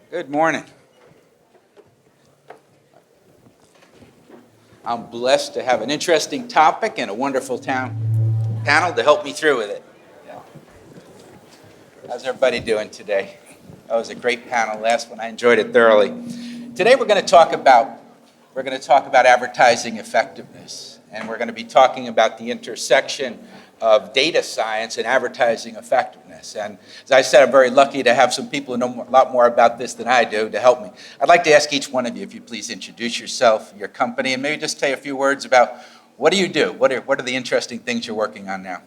Good morning. I'm blessed to have an interesting topic and a wonderful panel to help me through with it. How's everybody doing today? That was a great panel last one. I enjoyed it thoroughly. Today we're going to talk about advertising effectiveness, and we're going to be talking about the intersection of data science and advertising effectiveness. And as I said, I'm very lucky to have some people who know a lot more about this than I do to help me. I'd like to ask each one of you if you please introduce yourself, your company, and maybe just say a few words about what do you do? What are the interesting things you're working on now?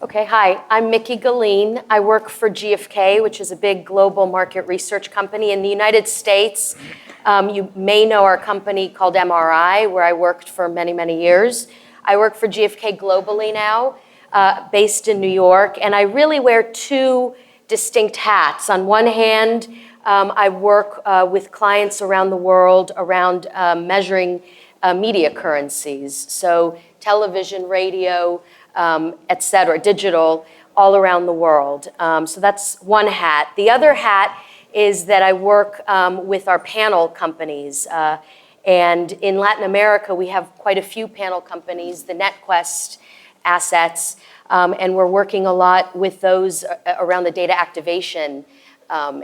Okay, hi, I'm Mickey Galeen. I work for GfK, which is a big global market research company in the United States. You may know our company called MRI, where I worked for many, many years. I work for GfK globally now, based in New York, and I really wear two distinct hats. On one hand, I work with clients around the world around measuring media currencies, so television, radio, et cetera, digital, all around the world. So that's one hat. The other hat is that I work with our panel companies. And in Latin America, we have quite a few panel companies, the NetQuest assets, and we're working a lot with those around the data activation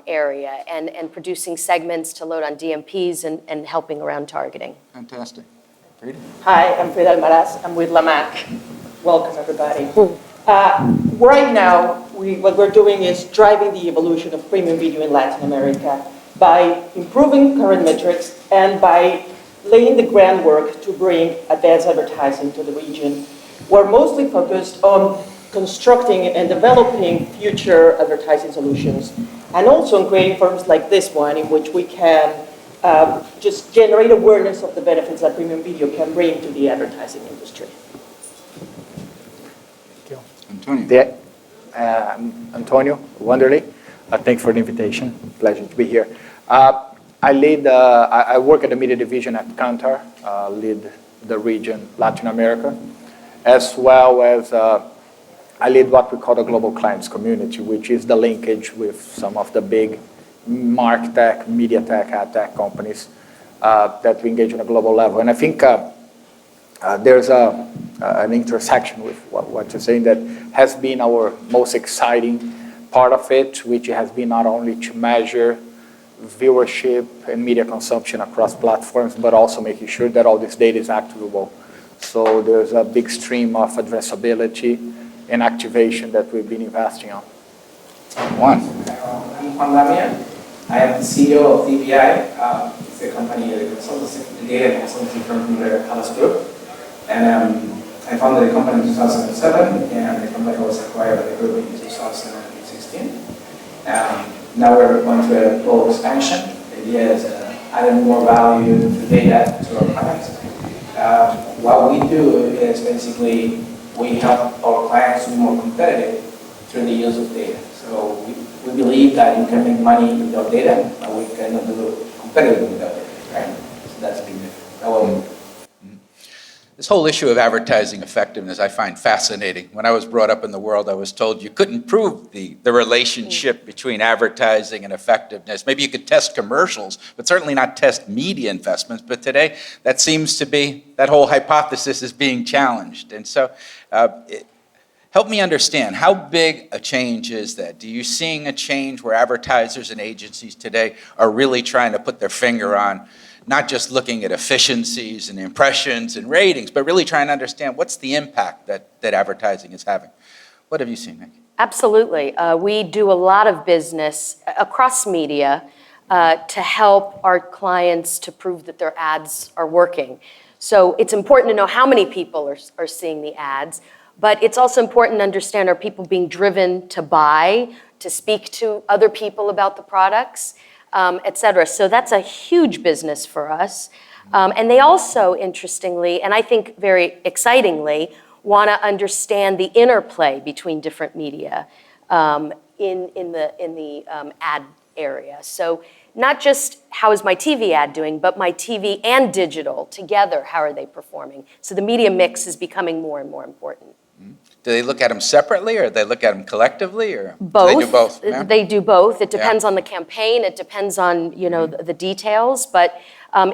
area and producing segments to load on DMPs and helping around targeting. Fantastic. Frida? Hi, I'm Frida Almaraz. I'm with LAMAC. Welcome, everybody. Right now, what we're doing is driving the evolution of premium video in Latin America by improving current metrics and by laying the groundwork to bring advanced advertising to the region. We're mostly focused on constructing and developing future advertising solutions, and also on creating forums like this one in which we can just generate awareness of the benefits that premium video can bring to the advertising industry. Antonio. I'm Antonio Wanderley. Thanks for the invitation. Pleasure to be here. I work at the media division at Kantar, lead the region Latin America, as well as I lead what we call the global clients community, which is the linkage with some of the big MarTech, media tech, ad tech companies that we engage on a global level. And I think there's an intersection with what you're saying that has been our most exciting part of it, which has been not only to measure viewership and media consumption across platforms, but also making sure that all this data is activable. So there's a big stream of addressability and activation that we've been investing on. Juan. I'm Juan Lamia. I am the CEO of DBI. It's a company, a consultancy, data consultancy firm from the Hallas Group. And I founded the company in 2007, and the company was acquired by the group in 2016. Now we're going through a global expansion. The idea is adding more value to data to our clients. What we do is basically we help our clients to be more competitive through the use of data. So we believe that you can make money without data, but we cannot do competitive without data, right? So that's a big difference. This whole issue of advertising effectiveness I find fascinating. When I was brought up in the world, I was told you couldn't prove the relationship between advertising and effectiveness. Maybe you could test commercials, but certainly not test media investments. But today, that seems to be, that whole hypothesis is being challenged. And so help me understand, how big a change is that? Do you seeing a change where advertisers and agencies today are really trying to put their finger on not just looking at efficiencies and impressions and ratings, but really trying to understand what's the impact that advertising is having? What have you seen, Nick? Absolutely. We do a lot of business across media to help our clients to prove that their ads are working. So it's important to know how many people are seeing the ads, but it's also important to understand, are people being driven to buy, to speak to other people about the products? Et cetera. So that's a huge business for us. And they also, interestingly, and I think very excitingly, want to understand the interplay between different media in the ad area. So not just how is my TV ad doing, but my TV and digital together, how are they performing? So the media mix is becoming more and more important. Do they look at them separately, or they look at them collectively, or Both. do they do both? Yeah? They do both. It Yeah. depends on the campaign. It depends on, the details. But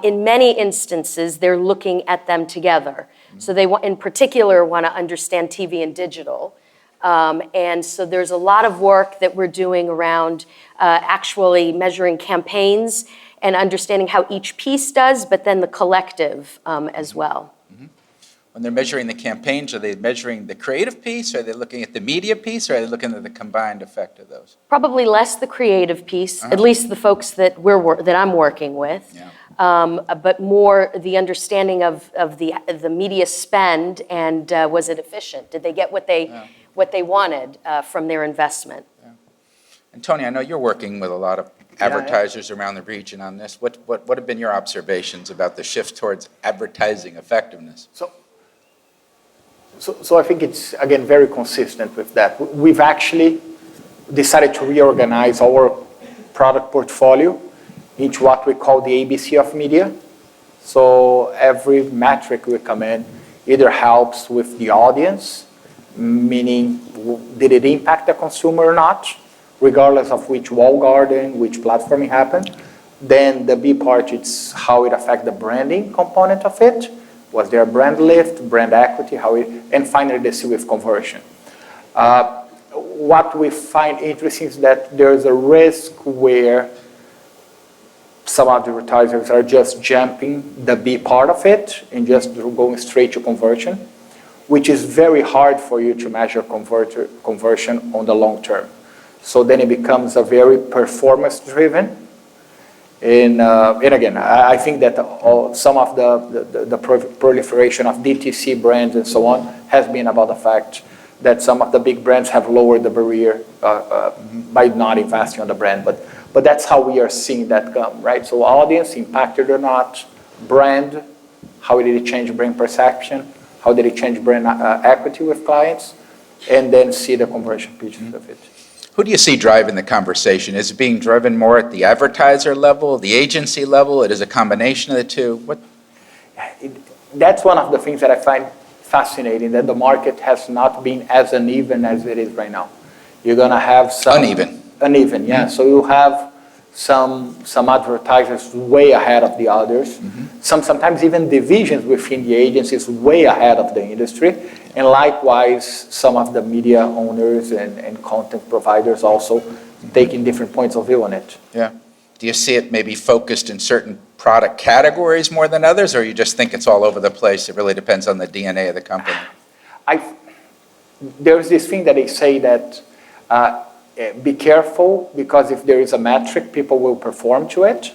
in many instances, they're looking at them together. So they, in particular, want to understand TV and digital. And so there's a lot of work that we're doing around actually measuring campaigns and understanding how each piece does, but then the collective as well. When they're measuring the campaigns, are they measuring the creative piece, or are they looking at the media piece, or are they looking at the combined effect of those? Probably less the creative piece, at least the folks that that I'm working with. Yeah. But more the understanding of the media spend and was it efficient? Did they get what they wanted from their investment? And Tony, I know you're working with a lot of advertisers around the region on this. What have been your observations about the shift towards advertising effectiveness? So I think it's, again, very consistent with that. We've actually decided to reorganize our product portfolio into what we call the ABC of media. So every metric we come in either helps with the audience, meaning did it impact the consumer or not, regardless of which walled garden, which platform it happened. Then the B part, it's how it affects the branding component of it. Was there a brand lift, brand equity, and finally the C with conversion. What we find interesting is that there's a risk where some advertisers are just jumping the B part of it and just going straight to conversion, which is very hard for you to measure conversion on the long term. So then it becomes a very performance-driven. And again, I think that some of the proliferation of DTC brands and so on has been about the fact that some of the big brands have lowered the barrier by not investing on the brand. But that's how we are seeing that come, right? So audience, impacted or not, brand, how did it change brand perception, how did it change brand equity with clients, and then see the conversion pieces of it. Who do you see driving the conversation? Is it being driven more at the advertiser level, the agency level? It is a combination of the two? That's one of the things that I find fascinating, that the market has not been as uneven as it is right now. You're going to have some... Uneven, yeah. So you have some advertisers way ahead of the others. Sometimes even divisions within the agencies way ahead of the industry. And likewise, some of the media owners and content providers also taking different points of view on it. Yeah. Do you see it maybe focused in certain product categories more than others, or you just think it's all over the place? It really depends on the DNA of the company. There's this thing that they say that be careful, because if there is a metric, people will perform to it.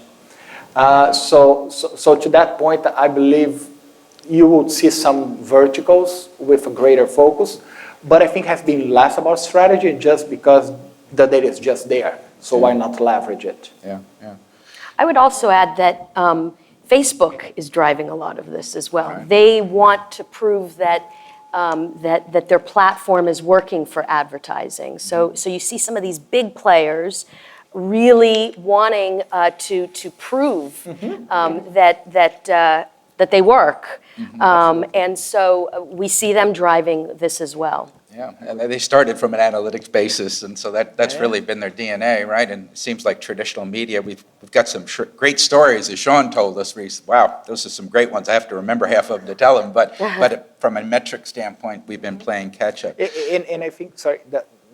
So to that point, I believe you would see some verticals with a greater focus, but I think has been less about strategy just because the data is just there. So why not leverage it? Yeah. I would also add that Facebook is driving a lot of this as well. Right. They want to prove that that their platform is working for advertising. So you see some of these big players really wanting to prove that they work. And so we see them driving this as well. Yeah, and they started from an analytics basis, and so that's really been their DNA, right? And it seems like traditional media, we've got some great stories, as Sean told us. Wow, those are some great ones. I have to remember half of them to tell them, but from a metric standpoint, we've been playing catch up. And I think, sorry,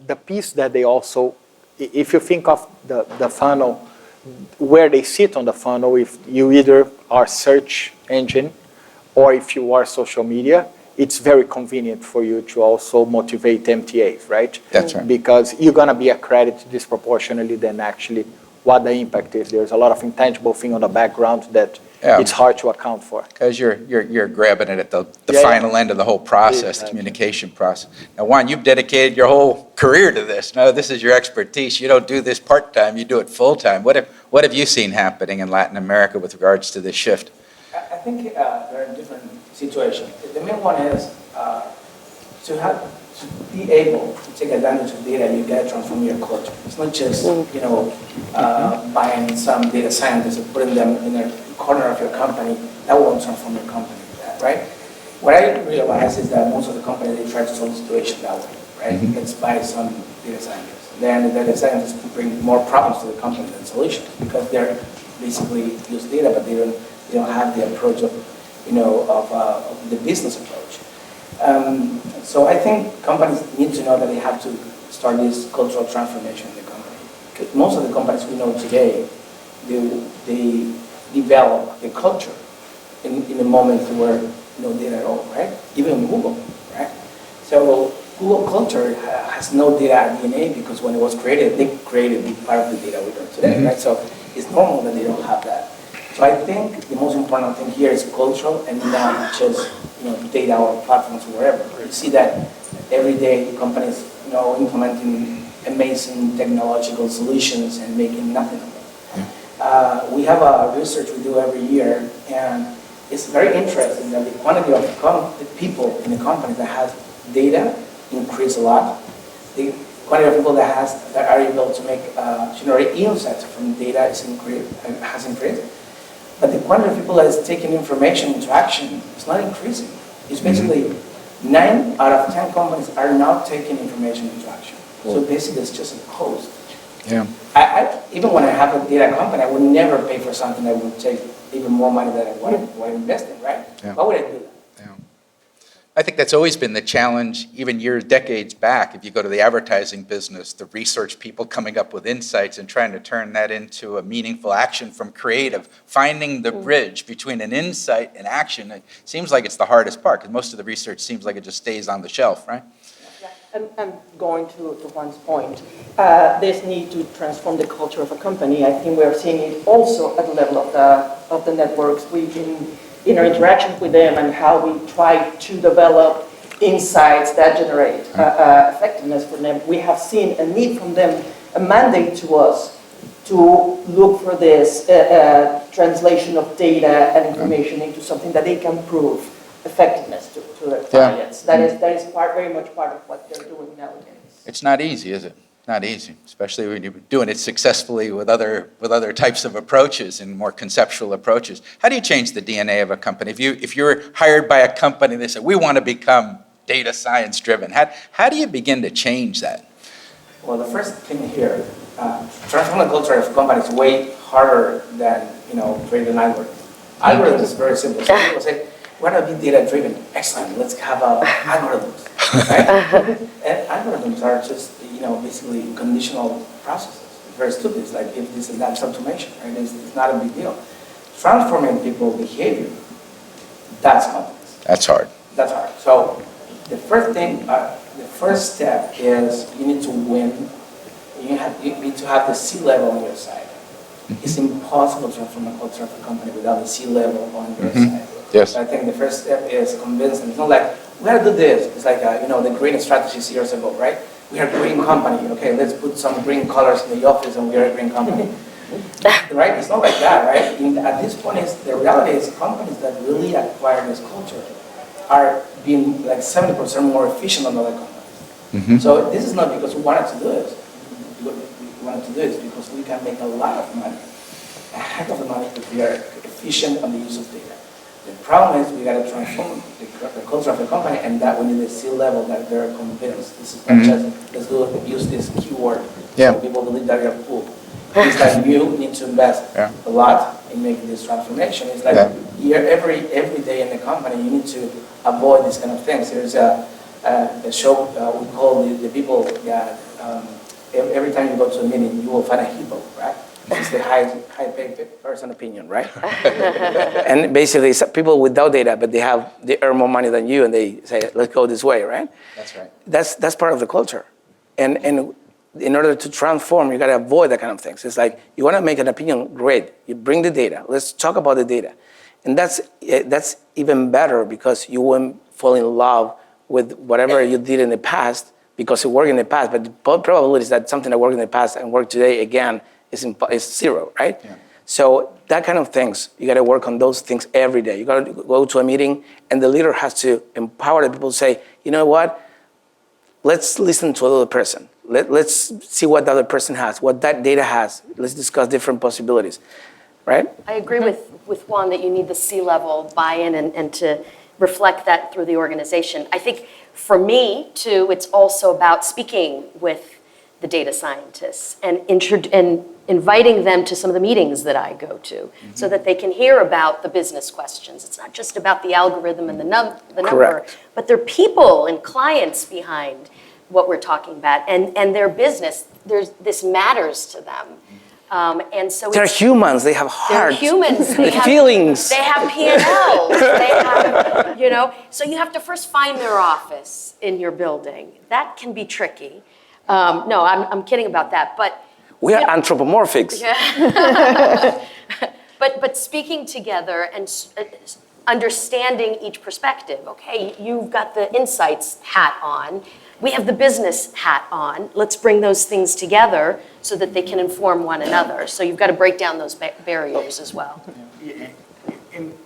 the piece that they also, if you think of the funnel, where they sit on the funnel, if you either are search engine or if you are social media, it's very convenient for you to also motivate MTAs, right? That's right. Because you're going to be accredited disproportionately than actually what the impact is. There's a lot of intangible thing on the background that it's hard to account for. Because you're grabbing it at the final end of the whole process, the communication process. Now, Juan, you've dedicated your whole career to this. Now, this is your expertise. You don't do this part-time, you do it full-time. What have you seen happening in Latin America with regards to this shift? I think there are different situations. The main one is to be able to take advantage of data, you got to transform your culture. It's not just buying some data scientists and putting them in a corner of your company. That won't transform your company, right? what I realize is that most of the companies, they try to solve the situation that way, right? Let's buy some data scientists. Then the data scientists bring more problems to the company than solutions because they're basically use data, but they don't have the approach of, of the business approach. So I think companies need to know that they have to start this cultural transformation in the company. Because most of the companies we know today, they develop a culture in a moment where no data at all, right? Even Google, right? So Google culture has no data DNA because when it was created, they created part of the data we know today, right? So it's normal that they don't have that. So I think the most important thing here is cultural and not just data or platforms or wherever. You see that every day companies implementing amazing technological solutions and making nothing of it. We have a research we do every year, and it's very interesting that the quantity of the people in the company that has data increase a lot. The quantity of people that are able to generate insights from data has increased. But the quantity of people that is taking information into action is not increasing. It's basically 9 out of 10 companies are not taking information into action. So basically it's just a cost. Yeah. Even when I have a data company, I would never pay for something that would take even more money than what I invest in, right? Yeah. Why would I do that? Yeah. I think that's always been the challenge, even decades back. If you go to the advertising business, the research people coming up with insights and trying to turn that into a meaningful action from creative, finding the bridge between an insight and action. It seems like it's the hardest part because most of the research seems like it just stays on the shelf, right? And going to Juan's point, this need to transform the culture of a company. I think we are seeing it also at the level of the networks. In our interactions with them and how we try to develop insights that generate effectiveness for them, we have seen a need from them, a mandate to us to look for this translation of data and information into something that they can prove effectiveness to their clients. That is very much part of what they're doing nowadays. It's not easy, is it? Not easy, especially when you're doing it successfully with other types of approaches and more conceptual approaches. How do you change the DNA of a company? If you're hired by a company, they say, we want to become data science driven. How do you begin to change that? Well, the first thing here, transforming the culture of companies is way harder than creating an algorithm. Algorithm is very simple. So people say, we want to be data driven. Excellent. Let's have algorithms. Right? And algorithms are just basically conditional processes. It's very stupid. It's like if this and that, it's automation, right? It's not a big deal. Transforming people's behavior, that's complex. That's hard. That's hard. So the first step is you need to win. You need to have the C-level on your side. It's impossible to transform a culture of a company without the C-level on your side. Yes. So I think the first step is convince them. It's not like, we gotta do this. It's like, the green strategies years ago, right? We are a green company. Okay, let's put some green colors in the office and we are a green company. Right? It's not like that, right? At this point, the reality is companies that really acquire this culture are being like 70% more efficient than other companies. So this is not because we wanted to do this. We wanted to do this because we can make a lot of money, a heck of the money if we are efficient on the use of data. The problem is we got to transform the culture of the company, and that we need a C-level that they're convinced. This is not just use this keyword so people believe that you're cool. It's like you need to invest a lot in making this transformation. It's like every day in the company you need to avoid these kind of things. There's a show we call the people that every time you go to a meeting you will find a hippo, right? This is the high-paid person opinion, right? And basically, it's people without data, but they earn more money than you, and they say, let's go this way, right? That's right. That's part of the culture. And in order to transform, you got to avoid that kind of things. It's like, you want to make an opinion, great. You bring the data. Let's talk about the data. And that's even better because you won't fall in love with whatever you did in the past because it worked in the past, but the probability is that something that worked in the past and worked today again is zero, right? Yeah. So that kind of things, you got to work on those things every day. You got to go to a meeting, and the leader has to empower the people to say, you know what? Let's listen to the other person. Let's see what the other person has, what that data has. Let's discuss different possibilities, right? I agree with Juan that you need the C-level buy-in and to reflect that through the organization. I think for me, too, it's also about speaking with the data scientists and inviting them to some of the meetings that I go to so that they can hear about the business questions. It's not just about the algorithm and the number, Correct. but there are people and clients behind what we're talking about and their business. This matters to them. And so They're humans. They have they're hearts. humans. They have feelings. They have P&Ls. They have, so you have to first find their office in your building. That can be tricky. No, I'm kidding about that. But We are anthropomorphics. but speaking together and understanding each perspective. Okay, you've got the insights hat on. We have the business hat on. Let's bring those things together so that they can inform one another. So you've got to break down those barriers as well.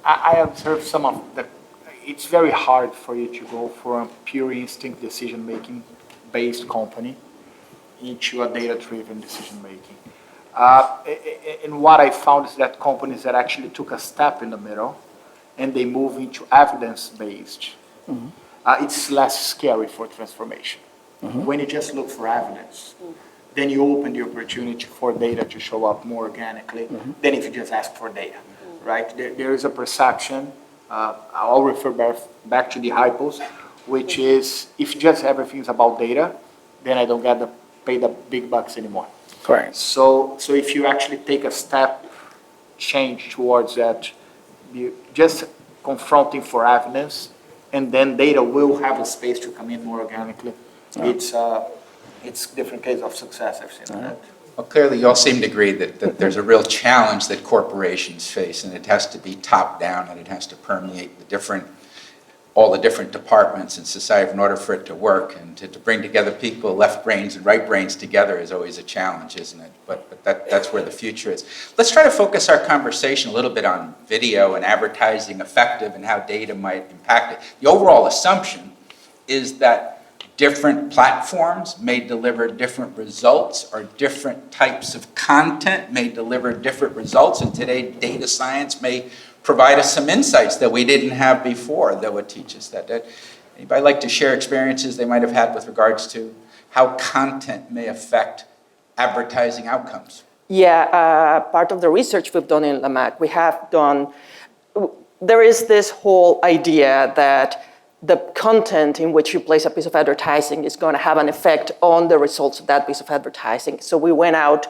I observe some of the, it's very hard for you to go from a pure instinct decision-making based company into a data-driven decision-making. And what I found is that companies that actually took a step in the middle and they move into evidence-based, it's less scary for transformation. When you just look for evidence, then you open the opportunity for data to show up more organically than if you just ask for data, right? There is a perception, I'll refer back to the hypos, which is if just everything's about data, then I don't get to pay the big bucks anymore. Correct. So if you actually take a step change towards that, you just confronting for evidence, and then data will have a space to come in more organically. It's different case of success I've seen that. Well, clearly, you all seem to agree that there's a real challenge that corporations face, and it has to be top-down, and it has to permeate all the different departments in society in order for it to work. And to bring together people, left brains and right brains together is always a challenge, isn't it? But that's where the future is. Let's try to focus our conversation a little bit on video and advertising effective and how data might impact it. The overall assumption is that different platforms may deliver different results, or different types of content may deliver different results. And today, data science may provide us some insights that we didn't have before that would teach us that. Anybody like to share experiences they might have had with regards to how content may affect advertising outcomes? Yeah, part of the research we've done in LAMAC, there is this whole idea that the content in which you place a piece of advertising is going to have an effect on the results of that piece of advertising. So we went out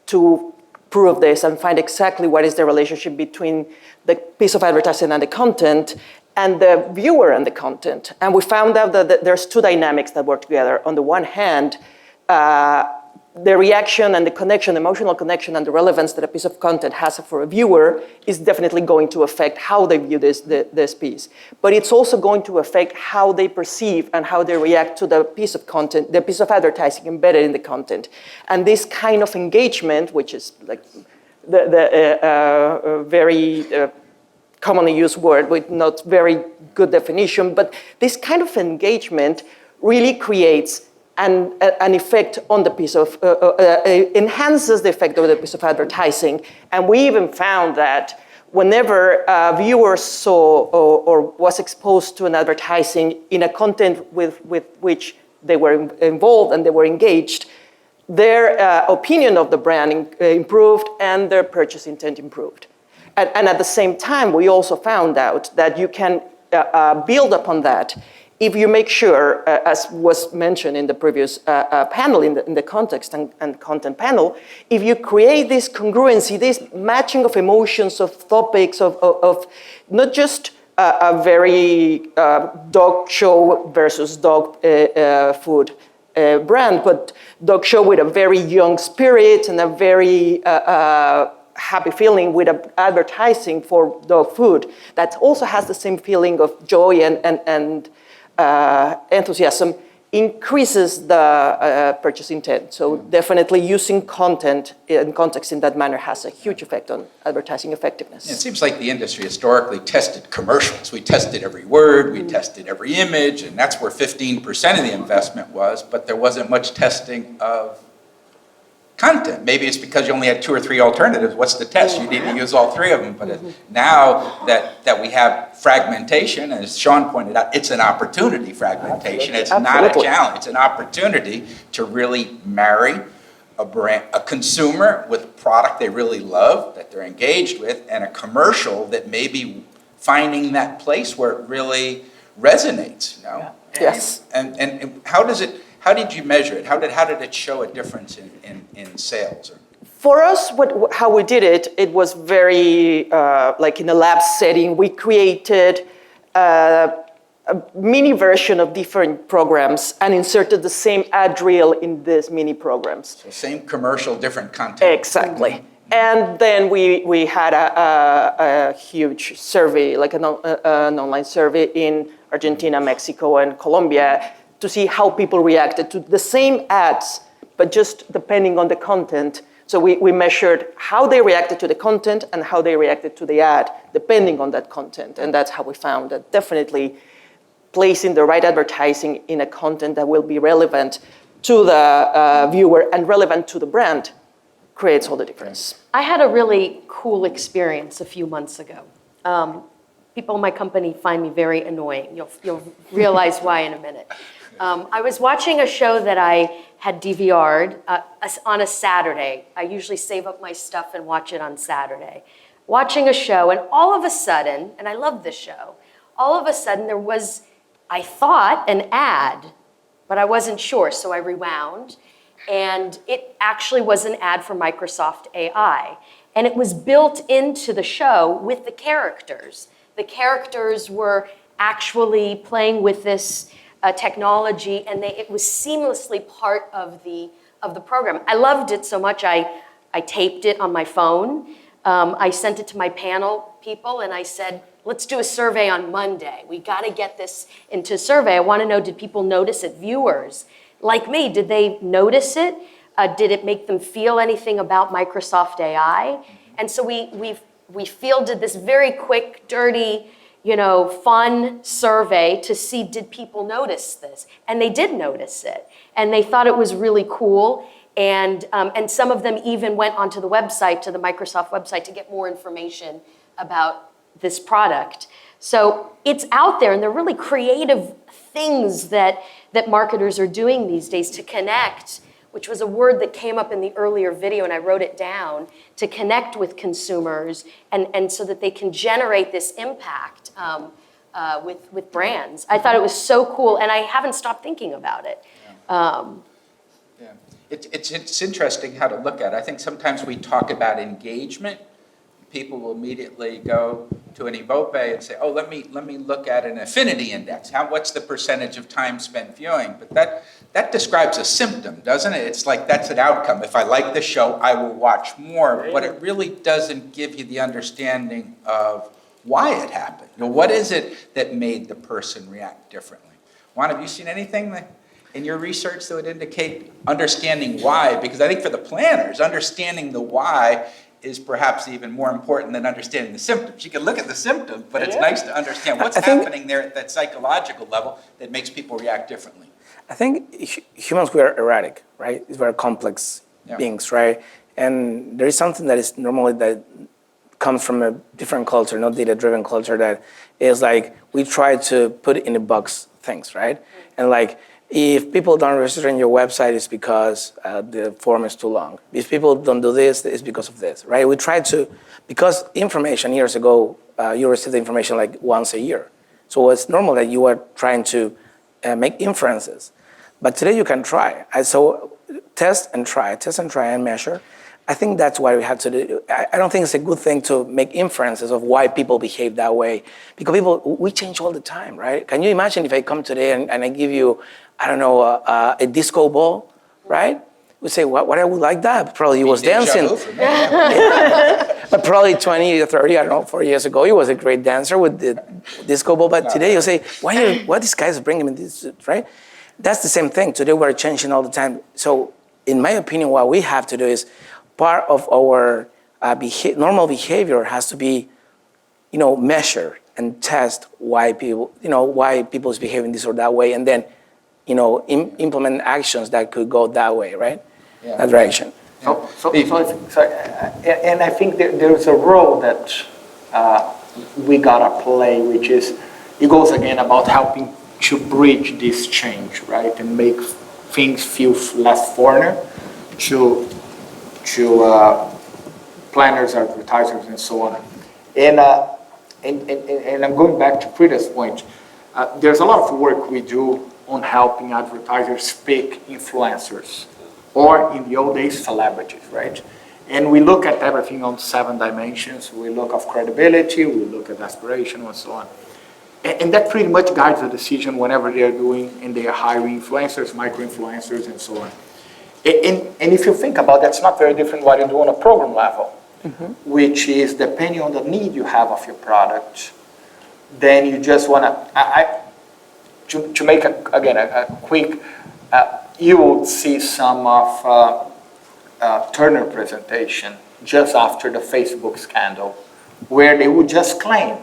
to prove this and find exactly what is the relationship between the piece of advertising and the content and the viewer and the content. And we found out that there's two dynamics that work together. On the one hand, the reaction and the connection, the emotional connection and the relevance that a piece of content has for a viewer is definitely going to affect how they view this piece. But it's also going to affect how they perceive and how they react to the piece of content, the piece of advertising embedded in the content. And this kind of engagement, which is like the very commonly used word with not very good definition, but this kind of engagement really creates an effect on the piece of, enhances the effect of the piece of advertising. And we even found that whenever viewers saw or was exposed to an advertising in a content with which they were involved and they were engaged, their opinion of the brand improved and their purchase intent improved. And at the same time, we also found out that you can build upon that if you make sure, as was mentioned in the previous panel, in the context and content panel, if you create this congruency, this matching of emotions, of topics, of not just a very dog show versus dog food brand, but dog show with a very young spirit and a very happy feeling with advertising for dog food that also has the same feeling of joy and enthusiasm, increases the purchase intent. So definitely using content and context in that manner has a huge effect on advertising effectiveness. It seems like the industry historically tested commercials. We tested every word, we tested every image, and that's where 15% of the investment was, but there wasn't much testing of content. Maybe it's because you only had 2 or 3 alternatives. What's the test? You need to use all 3 of them. But now that we have fragmentation, as Sean pointed out, it's an opportunity, fragmentation. It's not a challenge. It's an opportunity to really marry a consumer with a product they really love, that they're engaged with, and a commercial that may be finding that place where it really resonates, you know? Yes. And how did you measure it? How did it show a difference in sales? For us, how we did it, it was very like in a lab setting. We created a mini version of different programs and inserted the same ad reel in these mini programs. So same commercial, different content. Exactly. And then we had a huge survey, like an online survey in Argentina, Mexico, and Colombia to see how people reacted to the same ads, but just depending on the content. So we measured how they reacted to the content and how they reacted to the ad, depending on that content. And that's how we found that definitely placing the right advertising in a content that will be relevant to the viewer and relevant to the brand creates all the difference. I had a really cool experience a few months ago. People in my company find me very annoying. You'll realize why in a minute. I was watching a show that I had DVR'd on a Saturday. I usually save up my stuff and watch it on Saturday. Watching a show, and all of a sudden, and I love this show, all of a sudden there was, I thought, an ad, but I wasn't sure, so I rewound. And it actually was an ad for Microsoft AI. And it was built into the show with the characters. The characters were actually playing with this technology, and it was seamlessly part of the program. I loved it so much, I taped it on my phone. I sent it to my panel people, and I said, let's do a survey on Monday. We got to get this into a survey. I want to know, did people notice it? Viewers, like me, did they notice it? Did it make them feel anything about Microsoft AI? And so we fielded this very quick, dirty, fun survey to see, did people notice this? And they did notice it. And they thought it was really cool. And some of them even went onto the website, to the Microsoft website, to get more information about this product. So it's out there, and they're really creative things that marketers are doing these days to connect, which was a word that came up in the earlier video, and I wrote it down, to connect with consumers and so that they can generate this impact with brands. I thought it was so cool, and I haven't stopped thinking about it. Yeah. It's interesting how to look at it. I think sometimes we talk about engagement. People will immediately go to an Ibope and say, oh, let me look at an affinity index. What's the percentage of time spent viewing? But that describes a symptom, doesn't it? It's like that's an outcome. If I like the show, I will watch more. But it really doesn't give you the understanding of why it happened. What is it that made the person react differently? Juan, have you seen anything in your research that would indicate understanding why? Because I think for the planners, understanding the why is perhaps even more important than understanding the symptoms. You can look at the symptoms, but it's nice to understand what's happening there at that psychological level that makes people react differently. I think humans, we are erratic, right? It's very complex beings, right? And there is something that is normally that comes from a different culture, not data-driven culture, that is like we try to put in a box things, right? And like, if people don't register on your website, it's because the form is too long. If people don't do this, it's because of this, right? We try to, because information years ago, you received the information like once a year. So it's normal that you are trying to make inferences. But today you can try. So test and try and measure. I think that's what we have to do. I don't think it's a good thing to make inferences of why people behave that way. Because we change all the time, right? Can you imagine if I come today and I give you, I don't know, a disco ball, right? We say, why I would like that? Probably he was dancing. But probably 20 or 30, I don't know, 4 years ago, he was a great dancer with the disco ball. But today you say, why this guy is bringing me this, right? That's the same thing. Today we're changing all the time. So in my opinion, what we have to do is part of our normal behavior has to be, measure and test why people is behaving this or that way, and then, implement actions that could go that way, right? Yeah. That direction. So And I think there's a role that we gotta play, which is, it goes again about helping to bridge this change, right, and make things feel less foreigner to planners, advertisers, and so on. And I'm going back to Frida's point. There's a lot of work we do on helping advertisers pick influencers, or in the old days, celebrities, right? And we look at everything on 7 dimensions. We look at credibility, we look at aspiration, and so on. And that pretty much guides the decision whenever they're doing, and they are hiring influencers, micro-influencers, and so on. And if you think about that, it's not very different what you do on a program level, which is depending on the need you have of your product, then you just want to make, a quick, you will see some of Turner presentation just after the Facebook scandal, where they would just claim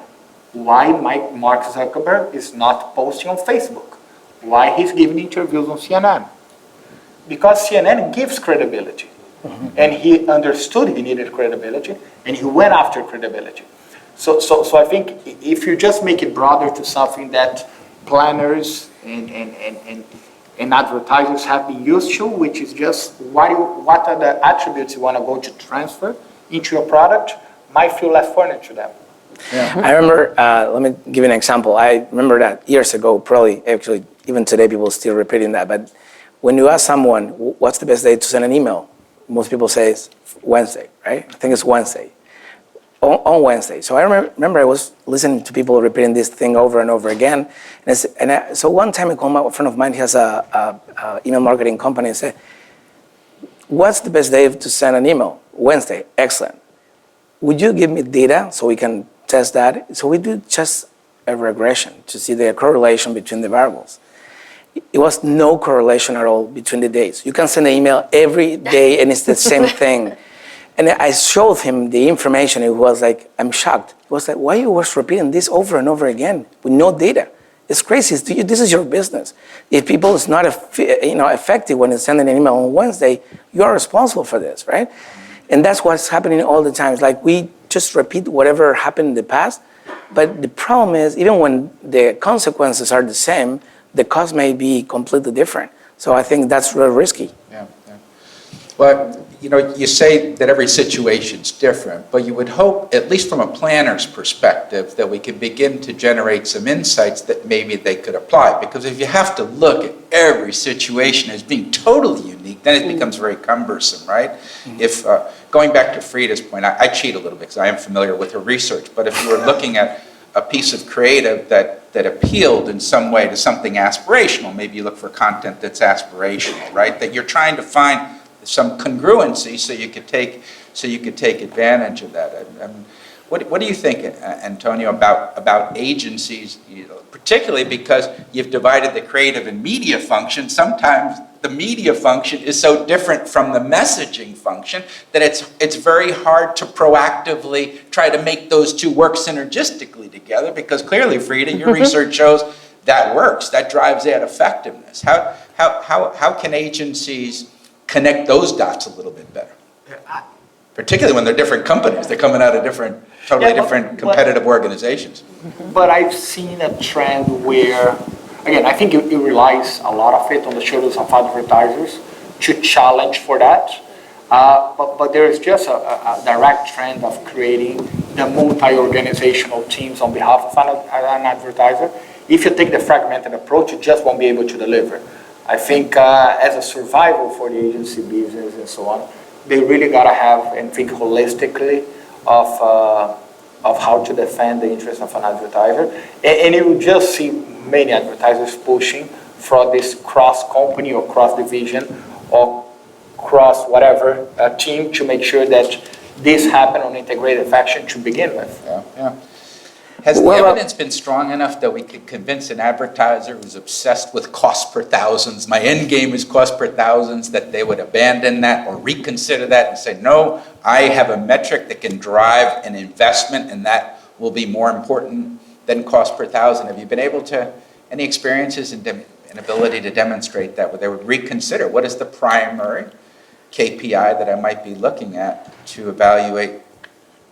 why Mark Zuckerberg is not posting on Facebook, why he's giving interviews on CNN. Because CNN gives credibility. And he understood he needed credibility, and he went after credibility. So I think if you just make it broader to something that planners and advertisers have been used to, which is just what are the attributes you want to go to transfer into your product, might feel less foreign to them. Yeah. I remember, let me give you an example. I remember that years ago, probably actually even today people are still repeating that, but when you ask someone, what's the best day to send an email? Most people say it's Wednesday, right? I think it's Wednesday. On Wednesday. So I remember I was listening to people repeating this thing over and over again. So one time a friend of mine, he has a email marketing company, and said, what's the best day to send an email? Wednesday. Excellent. Would you give me data so we can test that? So we do just a regression to see the correlation between the variables. It was no correlation at all between the days. You can send an email every day and it's the same thing. And I showed him the information. It was like, I'm shocked. He was like, why are you repeating this over and over again with no data? It's crazy. This is your business. If people is not effective when it's sending an email on Wednesday, you are responsible for this, right? And that's what's happening all the time. It's like we just repeat whatever happened in the past. But the problem is, even when the consequences are the same, the cost may be completely different. So I think that's really risky. Yeah. Well, you say that every situation's different, but you would hope, at least from a planner's perspective, that we could begin to generate some insights that maybe they could apply. Because if you have to look at every situation as being totally unique, then it becomes very cumbersome, right? If, going back to Frida's point, I cheat a little bit because I am familiar with her research, but if you were looking at a piece of creative that appealed in some way to something aspirational, maybe you look for content that's aspirational, right? That you're trying to find some congruency so you could take advantage of that. What do you think, Antonio, about agencies, particularly because you've divided the creative and media function? Sometimes the media function is so different from the messaging function that it's very hard to proactively try to make those two work synergistically together, because clearly, Frida, your research shows that works, that drives that effectiveness. How can agencies connect those dots a little bit better? Particularly when they're different companies, they're coming out of totally different competitive organizations. But I've seen a trend where, again, I think it relies a lot of it on the shoulders of advertisers to challenge for that. But there is just a direct trend of creating the multi-organizational teams on behalf of an advertiser. If you take the fragmented approach, you just won't be able to deliver. I think as a survival for the agency business and so on, they really got to have and think holistically of how to defend the interests of an advertiser. And you will just see many advertisers pushing for this cross-company or cross-division or cross-whatever team to make sure that this happen on integrated fashion to begin with. Yeah. Has the evidence been strong enough that we could convince an advertiser who's obsessed with cost per thousands, my end game is cost per thousands, that they would abandon that or reconsider that and say, no, I have a metric that can drive an investment and that will be more important than cost per thousand? Have you been able to, any experiences and ability to demonstrate that, where they would reconsider what is the primary KPI that I might be looking at to evaluate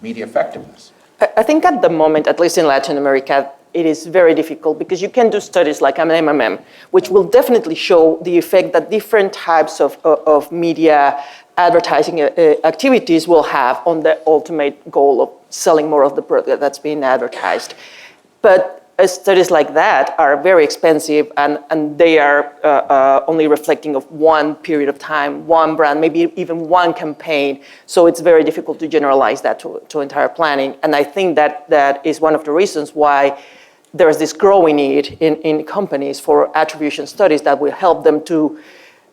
media effectiveness? I think at the moment, at least in Latin America, it is very difficult because you can do studies like an MMM, which will definitely show the effect that different types of media advertising activities will have on the ultimate goal of selling more of the product that's being advertised. But studies like that are very expensive, and they are only reflecting of one period of time, one brand, maybe even one campaign. So it's very difficult to generalize that to entire planning. And I think that is one of the reasons why there's this growing need in companies for attribution studies that will help them to,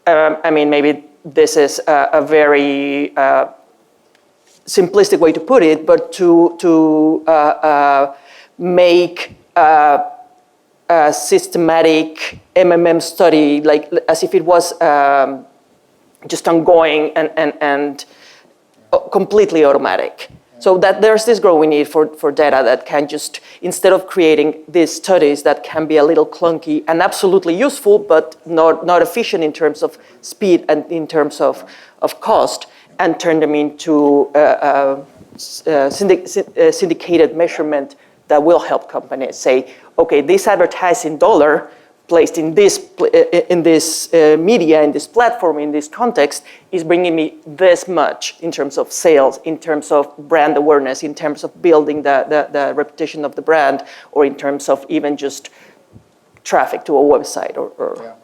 maybe this is a very simplistic way to put it, but to make a systematic MMM study, like as if it was just ongoing and completely automatic. So that there's this growing need for data that can just, instead of creating these studies that can be a little clunky and absolutely useful, but not efficient in terms of speed and in terms of cost, and turn them into syndicated measurement that will help companies say, okay, this advertising dollar placed in this media, in this platform, in this context, is bringing me this much in terms of sales, in terms of brand awareness, in terms of building the reputation of the brand, or in terms of even just traffic to a website. Yeah.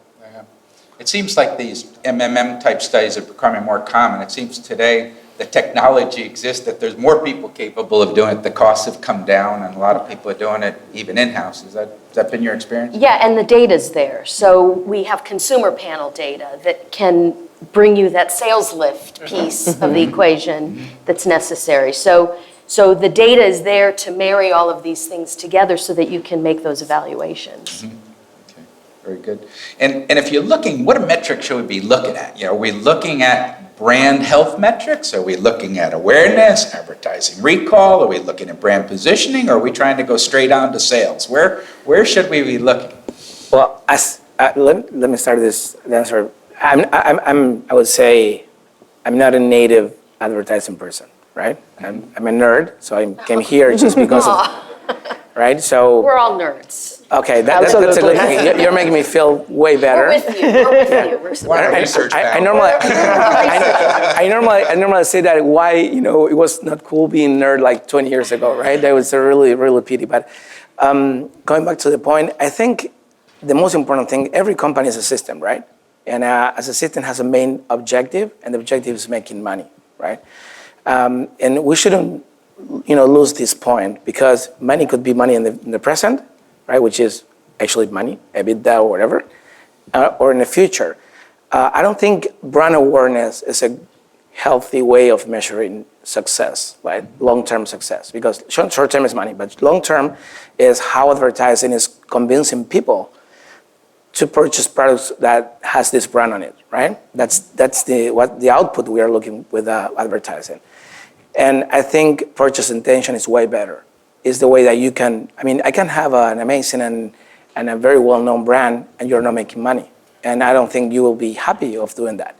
It seems like these MMM type studies are becoming more common. It seems today the technology exists, that there's more people capable of doing it. The costs have come down, and a lot of people are doing it even in-house. Has that been your experience? Yeah, and the data's there. So we have consumer panel data that can bring you that sales lift piece of the equation that's necessary. So the data is there to marry all of these things together so that you can make those evaluations. Okay, very good. And if you're looking, what metrics should we be looking at? Are we looking at brand health metrics? Are we looking at awareness, advertising recall? Are we looking at brand positioning? Or are we trying to go straight on to sales? Where should we be looking? Well, let me start this answer. I would say I'm not a native advertising person, right? I'm a nerd, so I came here just because of, right? So We're all nerds. Okay, that's a good thing. You're making me feel way better. We're with you. We're with you. I normally say that why it was not cool being nerd like 20 years ago, right? That was a really pity. But going back to the point, I think the most important thing, every company is a system, right? And as a system has a main objective, and the objective is making money, right? And we shouldn't lose this point, because money could be money in the present, right, which is actually money, EBITDA or whatever, or in the future. I don't think brand awareness is a healthy way of measuring success, right? Long-term success, because short-term is money, but long-term is how advertising is convincing people to purchase products that has this brand on it, right? That's the output we are looking with advertising. And I think purchase intention is way better. Is the way that you can, I can have an amazing and a very well-known brand, and you're not making money. And I don't think you will be happy of doing that.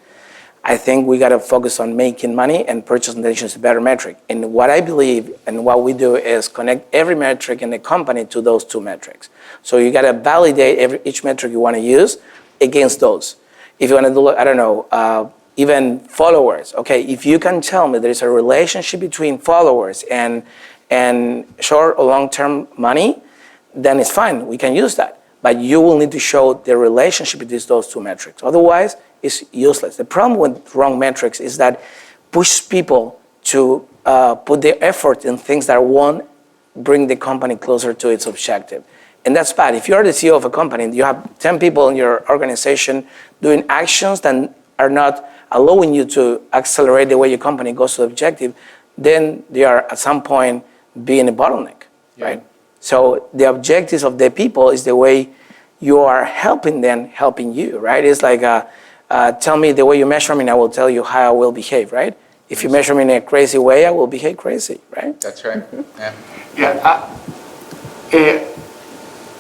I think we got to focus on making money, and purchase intention is a better metric. And what I believe and what we do is connect every metric in the company to those two metrics. So you got to validate each metric you want to use against those. If you want to do, even followers. Okay, if you can tell me there is a relationship between followers and short or long-term money, then it's fine. We can use that. But you will need to show the relationship between those two metrics. Otherwise, it's useless. The problem with wrong metrics is that push people to put their effort in things that won't bring the company closer to its objective. And that's bad. If you're the CEO of a company and you have 10 people in your organization doing actions that are not allowing you to accelerate the way your company goes to the objective, then they are at some point being a bottleneck, right? So the objectives of the people is the way you are helping them, helping you, right? It's like, tell me the way you measure me, and I will tell you how I will behave, right? If you measure me in a crazy way, I will behave crazy, right? That's right.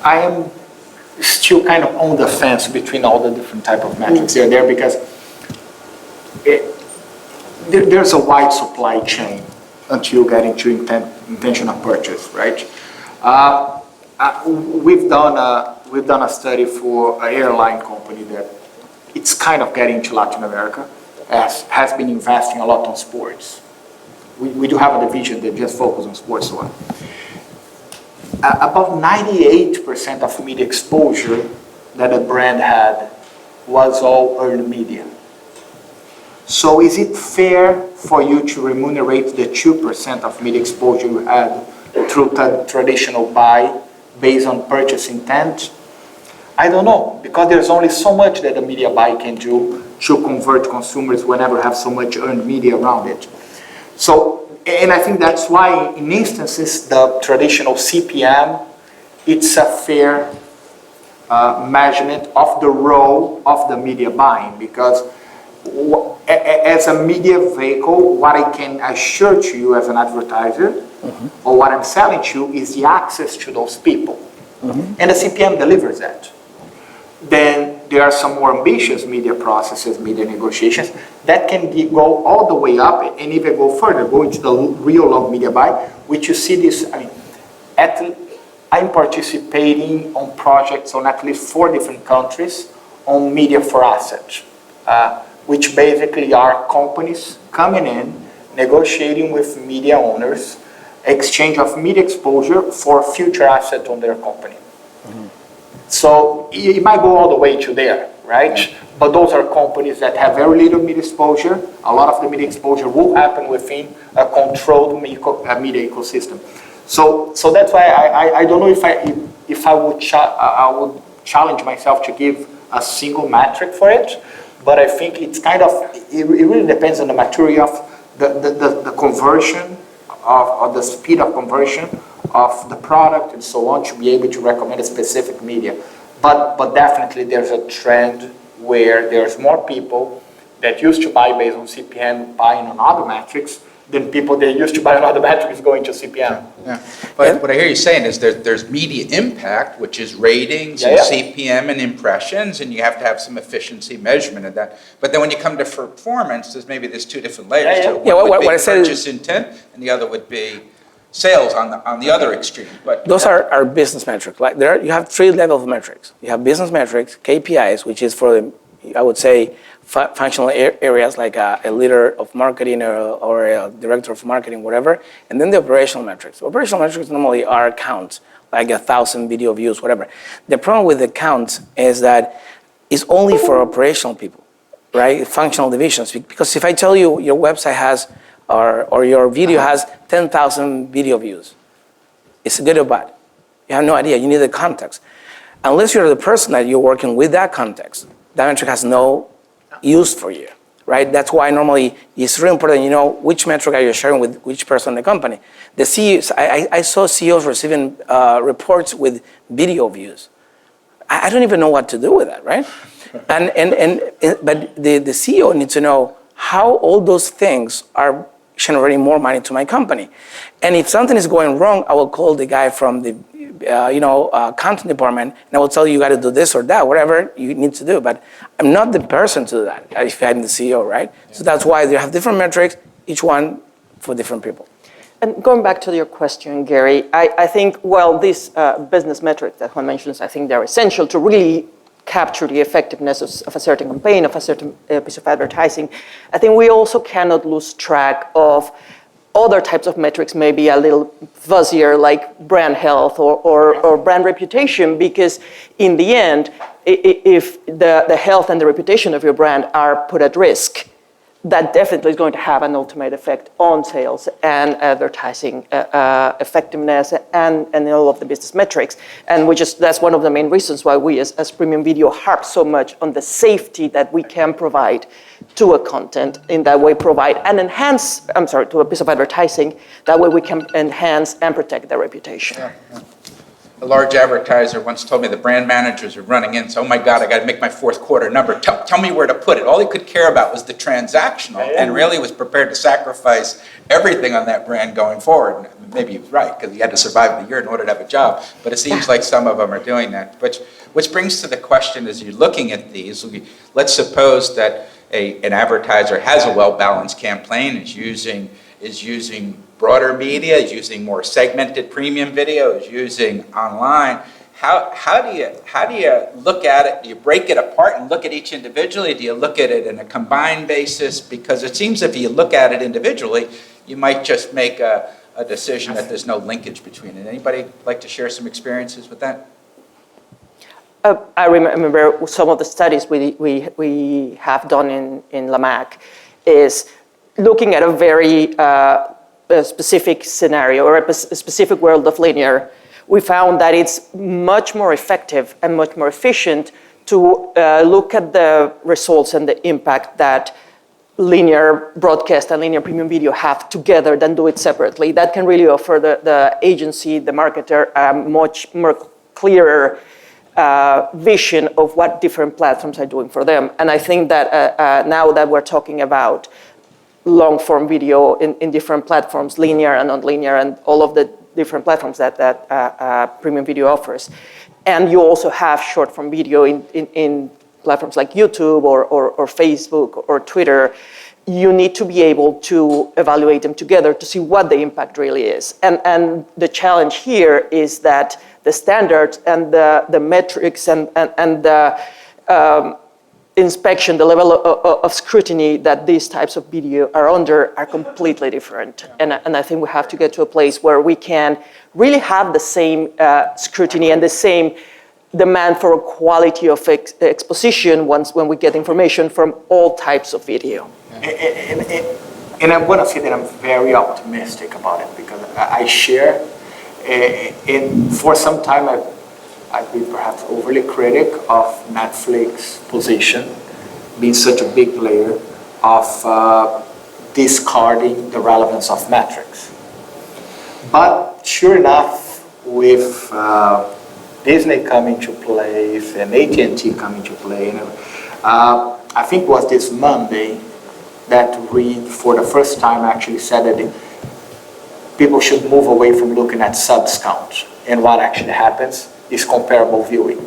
I am still kind of on the fence between all the different type of metrics here and there, because there's a wide supply chain until you get into intention of purchase, right? We've done a study for an airline company that it's kind of getting into Latin America, has been investing a lot on sports. We do have a division that just focuses on sports. So on. About 98% of media exposure that a brand had was all earned media. So is it fair for you to remunerate the 2% of media exposure you had through traditional buy based on purchase intent? I don't know, because there's only so much that the media buy can do to convert consumers whenever you have so much earned media around it. So, and I think that's why in instances the traditional CPM, it's a fair measurement of the role of the media buying, because as a media vehicle, what I can assure to you as an advertiser, or what I'm selling to you, is the access to those people. And the CPM delivers that. Then there are some more ambitious media processes, media negotiations, that can go all the way up and even go further, go into the real long media buy, which you see this, I'm participating on projects on at least 4 different countries on media for assets, which basically are companies coming in, negotiating with media owners, exchange of media exposure for future assets on their company. So it might go all the way to there, right? But those are companies that have very little media exposure. A lot of the media exposure will happen within a controlled media ecosystem. So that's why I don't know if I would challenge myself to give a single metric for it, but I think it's kind of, it really depends on the maturity of the conversion, of the speed of conversion of the product and so on, to be able to recommend a specific media. But definitely there's a trend where there's more people that used to buy based on CPM buying on other metrics than people that used to buy on other metrics going to CPM. Yeah. But what I hear you saying is there's media impact, which is ratings and CPM and impressions, and you have to have some efficiency measurement of that. But then when you come to performance, there's 2 different layers to it. One would be purchase intent, and the other would be sales on the other extreme. But those are business metrics. Like you have 3 levels of metrics. You have business metrics, KPIs, which is for I would say functional areas like a leader of marketing or a director of marketing, whatever. And then the operational metrics. Operational metrics normally are counts, like 1,000 video views, whatever. The problem with the counts is that it's only for operational people, right? Functional divisions. Because if I tell you your website has or your video has 10,000 video views, it's good or bad? You have no idea. You need the context. Unless you're the person that you're working with that context, that metric has no use for you, right? That's why normally it's really important you know which metric are you sharing with which person in the company. The CEOs, I saw CEOs receiving reports with video views. I don't even know what to do with that, right? But the CEO needs to know how all those things are generating more money to my company. And if something is going wrong, I will call the guy from the content department, and I will tell you got to do this or that, whatever you need to do. But I'm not the person to do that if I'm the CEO, right? Yeah. So that's why they have different metrics, each one for different people. And going back to your question, Gary, I think, well, these business metrics that Juan mentions, I think they're essential to really capture the effectiveness of a certain campaign, of a certain piece of advertising. I think we also cannot lose track of other types of metrics, maybe a little fuzzier, like brand health or brand reputation, because in the end, if the health and the reputation of your brand are put at risk, that definitely is going to have an ultimate effect on sales and advertising effectiveness and all of the business metrics. And that's one of the main reasons why we as Premium Video harp so much on the safety that we can provide to a content, in that way provide and enhance, to a piece of advertising, that way we can enhance and protect their reputation. Yeah. A large advertiser once told me the brand managers are running in, so, oh my God, I got to make my 4th quarter number. Tell me where to put it. All he could care about was the transactional, and really was prepared to sacrifice everything on that brand going forward. Maybe he was right, because he had to survive the year in order to have a job. But it seems like some of them are doing that. Which brings to the question, as you're looking at these, let's suppose that an advertiser has a well-balanced campaign, is using broader media, is using more segmented premium video, is using online. How do you look at it? Do you break it apart and look at each individually? Do you look at it in a combined basis? Because it seems if you look at it individually, you might just make a decision that there's no linkage between it. Anybody like to share some experiences with that? I remember some of the studies we have done in LAMAC is looking at a very specific scenario or a specific world of linear. We found that it's much more effective and much more efficient to look at the results and the impact that linear broadcast and linear premium video have together than do it separately. That can really offer the agency, the marketer, a much more clearer vision of what different platforms are doing for them. And I think that now that we're talking about long-form video in different platforms, linear and non-linear, and all of the different platforms that premium video offers, and you also have short-form video in platforms like YouTube or Facebook or Twitter, you need to be able to evaluate them together to see what the impact really is. And the challenge here is that the standards and the metrics and the inspection, the level of scrutiny that these types of video are under are completely different. And I think we have to get to a place where we can really have the same scrutiny and the same demand for quality of exposition when we get information from all types of video. And I'm going to say that I'm very optimistic about it because I share. And for some time, I've been perhaps overly critic of Netflix's position, being such a big player, of discarding the relevance of metrics. But sure enough, with Disney coming to play and AT&T coming to play, I think it was this Monday that Reed, for the first time, actually said that people should move away from looking at subs count. And what actually happens is comparable viewing.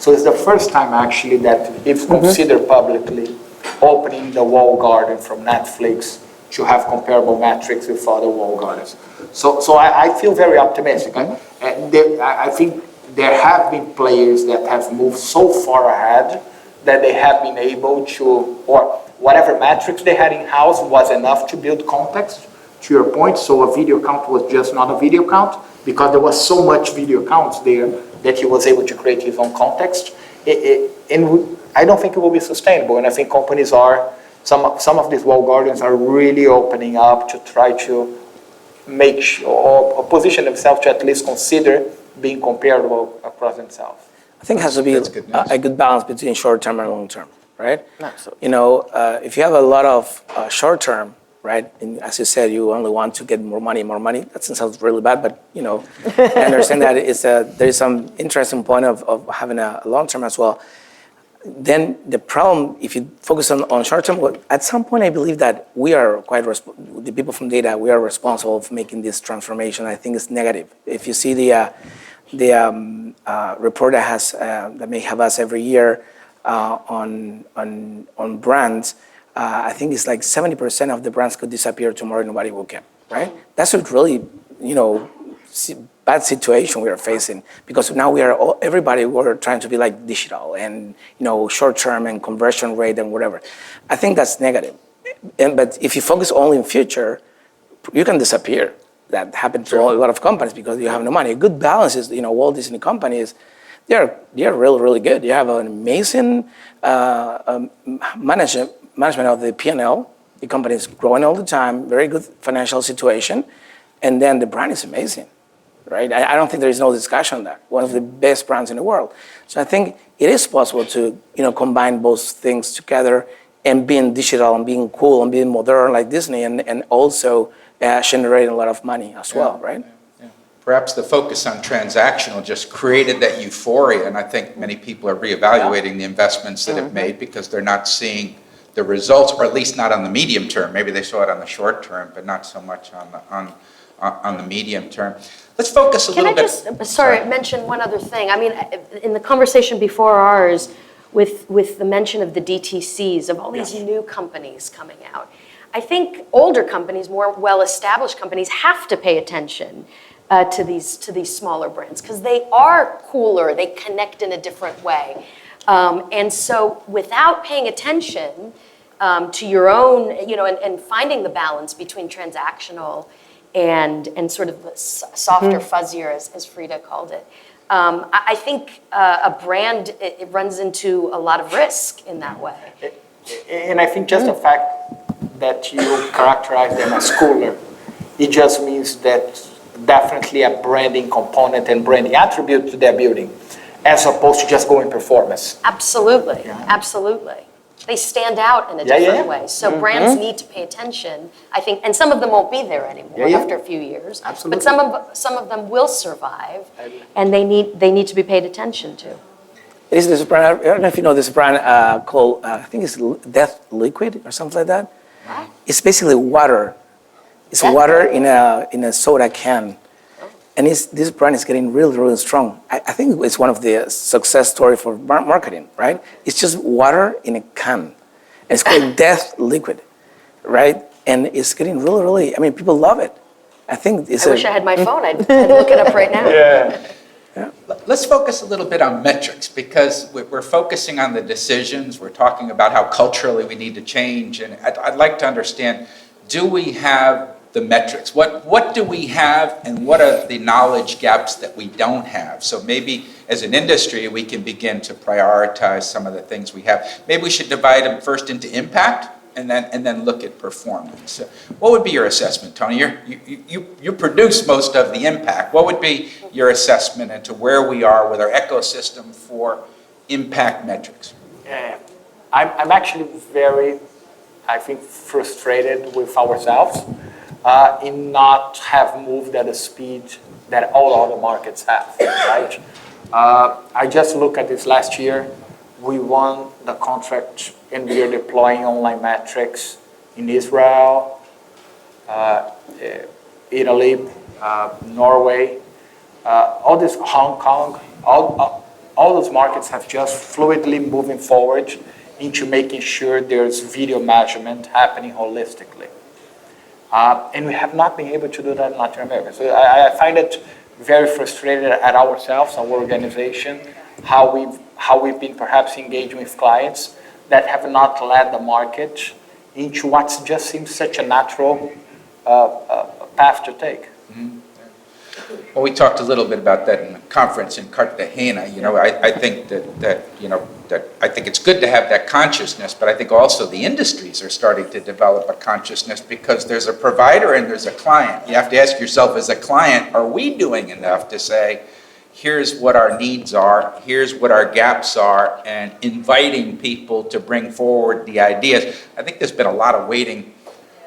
So it's the first time actually that it's considered publicly opening the walled garden from Netflix to have comparable metrics with other walled gardens. So I feel very optimistic. I think there have been players that have moved so far ahead that they have been able to, or whatever metrics they had in-house was enough to build context, to your point. So a video count was just not a video count because there was so much video counts there that he was able to create his own context. And I don't think it will be sustainable. And I think companies are, some of these walled gardens are really opening up to try to make sure, or position themselves to at least consider being comparable across themselves. I think it has to be a good balance between short-term and long-term, right? Absolutely. You know, if you have a lot of short-term, right, and as you said, you only want to get more money. That sounds really bad, but, you know, I understand that there is some interesting point of having a long-term as well. Then the problem, if you focus on short-term, at some point I believe that we are the people from data, we are responsible for making this transformation. I think it's negative. If you see the report that may have us every year on brands, I think it's like 70% of the brands could disappear tomorrow, nobody will care, right? That's a really, you know, bad situation we are facing because now we're trying to be like digital and, you know, short-term and conversion rate and whatever. I think that's negative. But if you focus only in future, you can disappear. That happens to a lot of companies because you have no money. A good balance is, you know, Walt Disney companies, they're really, really good. You have an amazing management of the P&L. The company is growing all the time, very good financial situation, and then the brand is amazing, right? I don't think there is no discussion on that. One of the best brands in the world. So I think it is possible to, you know, combine both things together and being digital and being cool and being modern like Disney and also generating a lot of money as well, right? Yeah. Perhaps the focus on transactional just created that euphoria, and I think many people are reevaluating the investments that have made because they're not seeing the results, or at least not on the medium term. Maybe they saw it on the short term, but not so much on the medium term. Let's focus a little bit. Can I just, mention one other thing? I mean, in the conversation before ours, with the mention of the DTCs, of all these new companies coming out. I think older companies, more well-established companies, have to pay attention to these smaller brands because they are cooler, they connect in a different way. And so without paying attention to your own, and finding the balance between transactional and sort of the softer, fuzzier, as Frida called it, I think a brand, it runs into a lot of risk in that way. And I think just the fact that you characterize them as cooler, it just means that definitely a branding component and branding attribute to their building, as opposed to just going performance. Absolutely, absolutely. They stand out in a different way. So brands need to pay attention, I think, and some of them won't be there anymore after a few years. Absolutely. But some of them will survive, and they need to be paid attention to. It is this brand, I don't know if you know this brand called, I think it's Death Liquid or something like that. Right. It's basically water. It's Death water in a soda can. And this brand is getting really, really strong. I think it's one of the success stories for marketing, right? It's just water in a can. And it's called Death Liquid, right? And it's getting really, really, I mean, people love it. I think it's I wish I had my phone. I'd look it up right now. Let's focus a little bit on metrics because we're focusing on the decisions. We're talking about how culturally we need to change. And I'd like to understand, do we have the metrics? What do we have and what are the knowledge gaps that we don't have? So maybe as an industry, we can begin to prioritize some of the things we have. Maybe we should divide them first into impact and then look at performance. So what would be your assessment, Tony? You produce most of the impact. What would be your assessment into where we are with our ecosystem for impact metrics? I'm actually very, I think, frustrated with ourselves in not have moved at the speed that all other markets have, right? I just look at this last year. We won the contract and we are deploying online metrics in Israel, Italy, Norway, all this Hong Kong, all those markets have just fluidly moving forward into making sure there's video measurement happening holistically. And we have not been able to do that in Latin America. So I find it very frustrated at ourselves, our organization, how we've been perhaps engaging with clients that have not led the market into what just seems such a natural path to take. Mm-hmm. Well, we talked a little bit about that in the conference in Cartagena. I think that I think it's good to have that consciousness, but I think also the industries are starting to develop a consciousness because there's a provider and there's a client. You have to ask yourself as a client, are we doing enough to say, here's what our needs are, here's what our gaps are, and inviting people to bring forward the ideas. I think there's been a lot of waiting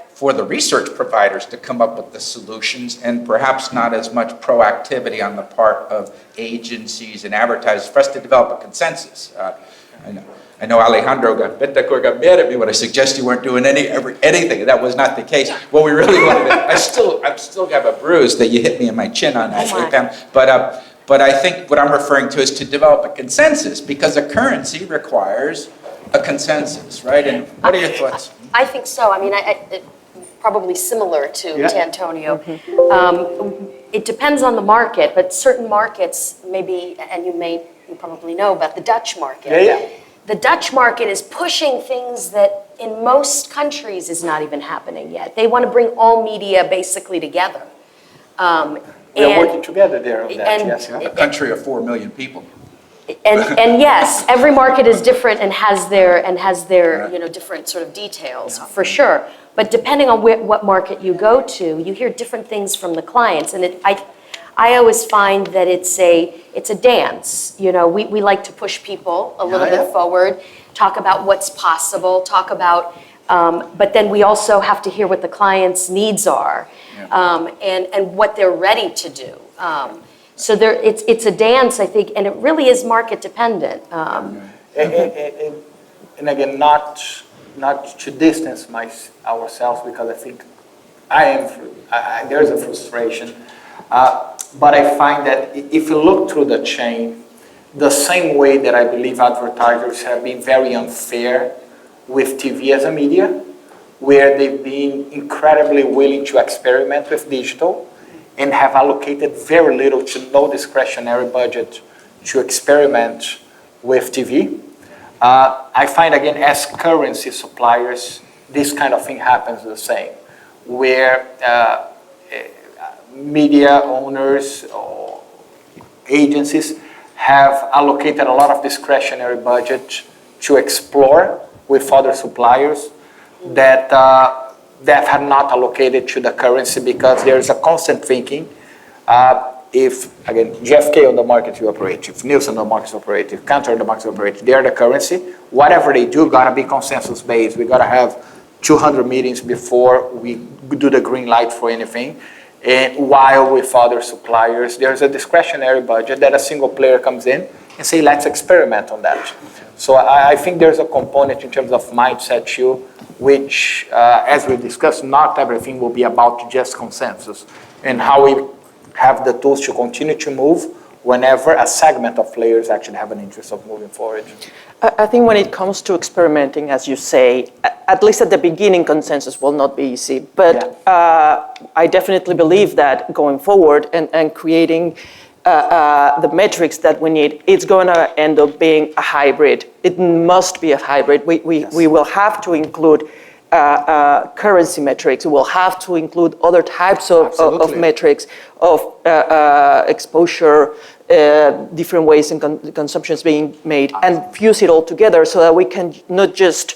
for the research providers to come up with the solutions and perhaps not as much proactivity on the part of agencies and advertisers for us to develop a consensus. I know Alejandro Bentacor got mad at me when I suggested you weren't doing anything. That was not the case. What we really wanted to, I still have a bruise that you hit me in my chin on that. But I think what I'm referring to is to develop a consensus because a currency requires a consensus, right? And what are your thoughts? I think so. I mean, probably similar to Antonio. It depends on the market, but certain markets, maybe, and you probably know about the Dutch market. The Dutch market is pushing things that in most countries is not even happening yet. They want to bring all media basically together. We are working together there on that, yes. A country of 4 million people. And yes, every market is different and has their different sort of details for sure. But depending on what market you go to, you hear different things from the clients, and I always find that it's a dance. We like to push people a little bit forward, talk about what's possible, talk about, but then we also have to hear what the client's needs are, and what they're ready to do. So it's a dance, I think, and it really is market dependent. And again, not to distance ourselves, because I think there's a frustration. But I find that if you look through the chain, the same way that I believe advertisers have been very unfair with TV as a media, where they've been incredibly willing to experiment with digital and have allocated very little to no discretionary budget to experiment with TV. I find, again, as currency suppliers, this kind of thing happens the same, where media owners or agencies have allocated a lot of discretionary budget to explore with other suppliers that have not allocated to the currency, because there's a constant thinking. If, again, GFK on the market you operate, if Nielsen on the market you operate, if Kantar on the market you operate, they're the currency. Whatever they do, gotta be consensus based. We gotta have 200 meetings before we do the green light for anything. And while with other suppliers, there's a discretionary budget that a single player comes in and say, let's experiment on that. So I think there's a component in terms of mindset too, which, as we discussed, not everything will be about just consensus, and how we have the tools to continue to move whenever a segment of players actually have an interest of moving forward. I think when it comes to experimenting, as you say, at least at the beginning, consensus will not be easy. But I definitely believe that going forward and creating the metrics that we need, it's going to end up being a hybrid. It must be a hybrid. We will have to include currency metrics. We will have to include other types of metrics, of exposure, different ways in consumption is being made, and fuse it all together so that we can not just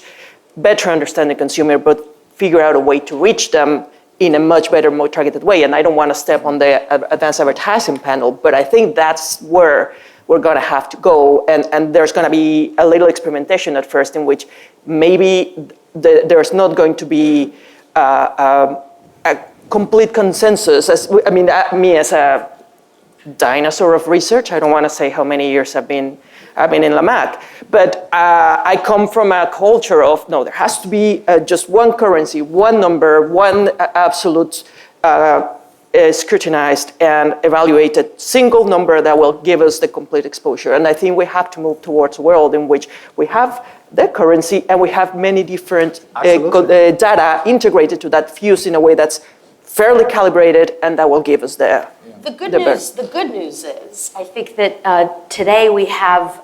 better understand the consumer, but figure out a way to reach them in a much better, more targeted way. And I don't want to step on the advanced advertising panel, but I think that's where we're going to have to go. And there's going to be a little experimentation at first in which maybe there's not going to be a complete consensus. Me as a dinosaur of research, I don't want to say how many years I've been in LAMAC, but I come from a culture of, no, there has to be just one currency, one number, one absolute scrutinized and evaluated single number that will give us the complete exposure. And I think we have to move towards a world in which we have the currency and we have many different data integrated to that, fused in a way that's fairly calibrated, and that will give us the The good news is, I think that today we have,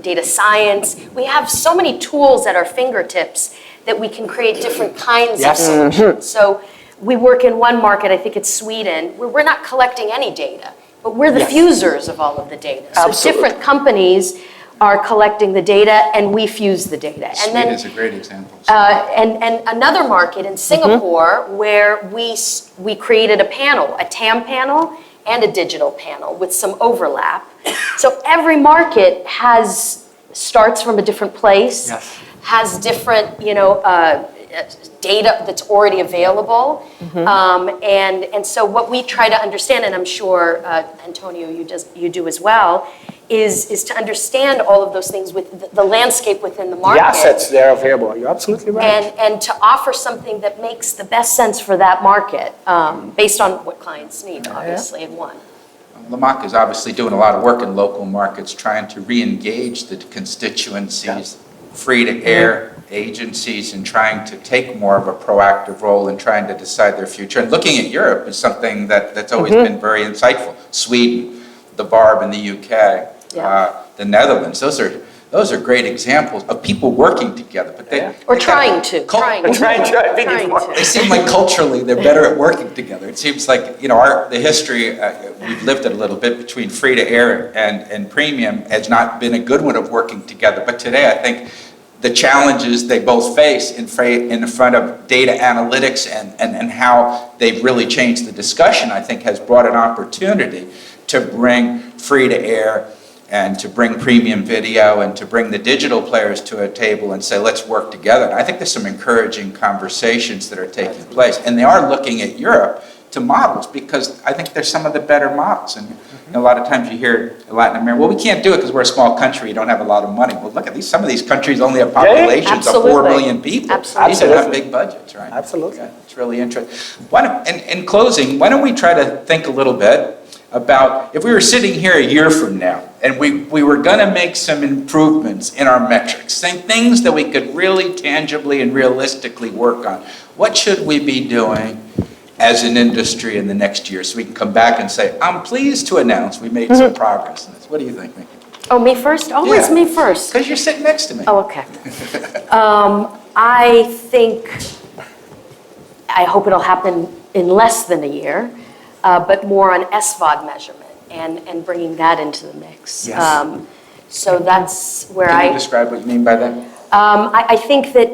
data science. We have so many tools at our fingertips that we can create different kinds of solutions. So we work in one market, I think it's Sweden, where we're not collecting any data, but we're the fusers of all of the data. So different companies are collecting the data, and we fuse the data. Sweden is a great example. And another market in Singapore where we created a panel, a TAM panel and a digital panel with some overlap. So every market starts from a different place, has different, data that's already available. And so what we try to understand, and I'm sure, Antonio, you do as well, is to understand all of those things with the landscape within the market. The assets that are available, you're absolutely right. And to offer something that makes the best sense for that market, based on what clients need, obviously, and want. LAMAC is obviously doing a lot of work in local markets, trying to re-engage the constituencies, free-to-air agencies, and trying to take more of a proactive role in trying to decide their future. And looking at Europe is something that's always been very insightful. Sweden, the BARB in the UK, the Netherlands, those are great examples of people working together. But Trying to. They seem like culturally they're better at working together. It seems like, the history, we've lived it a little bit between free-to-air and premium has not been a good one of working together. But today I think the challenges they both face in front of data analytics and how they've really changed the discussion, I think has brought an opportunity to bring free-to-air and to bring premium video and to bring the digital players to a table and say, let's work together. And I think there's some encouraging conversations that are taking place. And they are looking at Europe to models, because I think they're some of the better models. And a lot of times you hear in Latin America, well, we can't do it because we're a small country, you don't have a lot of money. Well, look at some of these countries only have populations of 4 million people. Absolutely. These don't have big budgets, right? Absolutely. It's really interesting. In closing, why don't we try to think a little bit about if we were sitting here a year from now and we were going to make some improvements in our metrics, things that we could really tangibly and realistically work on, what should we be doing as an industry in the next year so we can come back and say, I'm pleased to announce we made some progress in this. What do you think, Mickey? Oh, me first? Always Yeah. me first. Because you're sitting next to me. Oh, okay. I think, I hope it'll happen in less than a year, but more on SVOD measurement and bringing that into the mix. Yes. So that's where Can you describe what you mean by that? I think that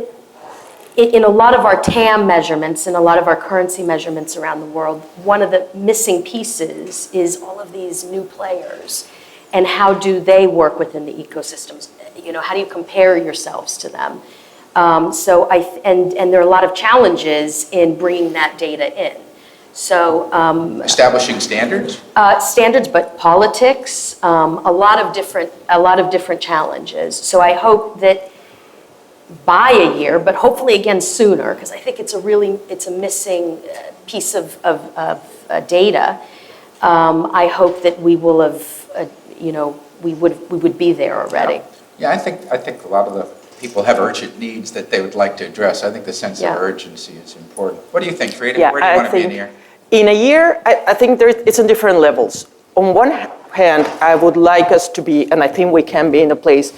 in a lot of our TAM measurements and a lot of our currency measurements around the world, one of the missing pieces is all of these new players and how do they work within the ecosystems? You know, how do you compare yourselves to them? And there are a lot of challenges in bringing that data in. So Establishing standards? standards, but politics, a lot of different challenges. So I hope that by a year, but hopefully again sooner, because I think it's a missing piece of data. I hope that we will have, we would be there already. Yeah, I think a lot of the people have urgent needs that they would like to address. I think the sense Yeah. of urgency is important. What do you think, Frida? Yeah, Where do you I want to be in think a year? in a year, I think it's in different levels. On one hand, I would like us to be, and I think we can be in a place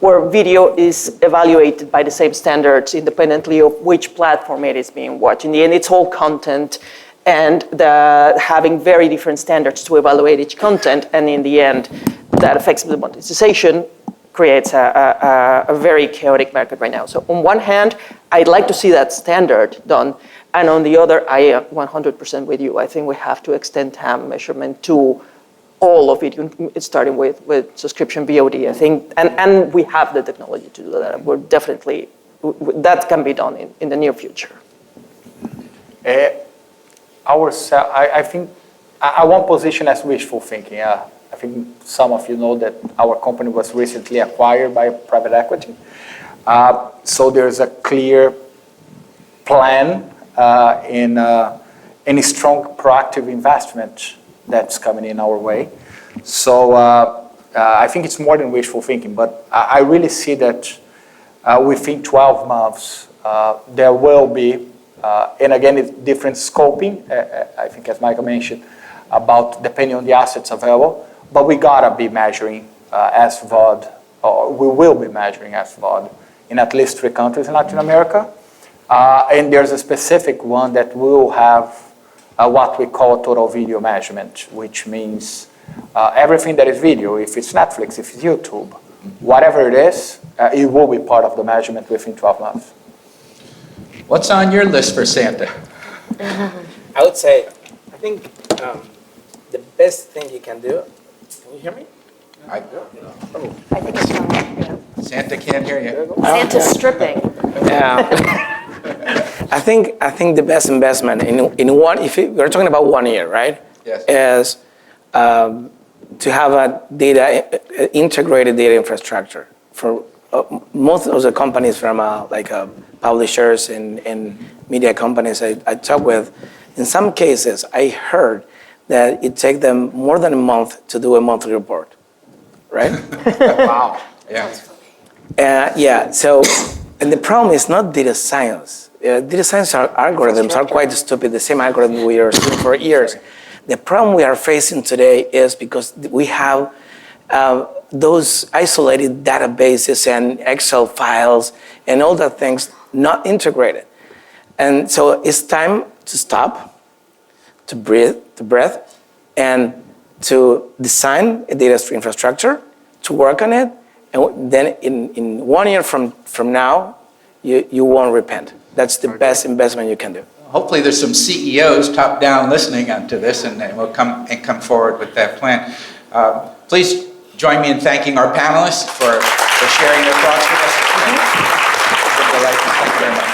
where video is evaluated by the same standards independently of which platform it is being watched. In the end, it's all content and having very different standards to evaluate each content, and in the end, that affects the monetization, creates a very chaotic market right now. So on one hand, I'd like to see that standard done, and on the other, I am 100% with you. I think we have to extend TAM measurement to all of it, starting with subscription VOD, I think, and we have the technology to do that. We're definitely, that can be done in the near future. I think I won't position as wishful thinking. I think some of you know that our company was recently acquired by private equity. So there's a clear plan in any strong proactive investment that's coming in our way. So I think it's more than wishful thinking, but I really see that within 12 months, there will be, and again, it's different scoping, I think as Michael mentioned, about depending on the assets available, but we gotta be measuring SVOD, or we will be measuring SVOD in at least 3 countries in Latin America. And there's a specific one that will have what we call total video measurement, which means everything that is video, if it's Netflix, if it's YouTube, whatever it is, it will be part of the measurement within 12 months. What's on your list for Santa? I would say, I think the best thing you can do, can you hear me? I think it's fine, yeah. Santa can't hear you. Santa's stripping. Yeah. I think the best investment in one, if we're talking about 1 year, right? Yes. Is to have a integrated data infrastructure for most of the companies from publishers and media companies I talk with. In some cases, I heard that it takes them more than a month to do a monthly report, right? Wow. Yeah. Yeah, so, and the problem is not data science. Data science algorithms are quite stupid, the same algorithm we are seeing for years. The problem we are facing today is because we have those isolated databases and Excel files and all that things not integrated. And so it's time to stop, to breathe, and to design a data infrastructure, to work on it, and then in 1 year from now, you won't repent. That's the best investment you can do. Hopefully there's some CEOs top down listening onto this and will come forward with that plan. Please join me in thanking our panelists for sharing their thoughts with us. It's been delightful. Thank you very much.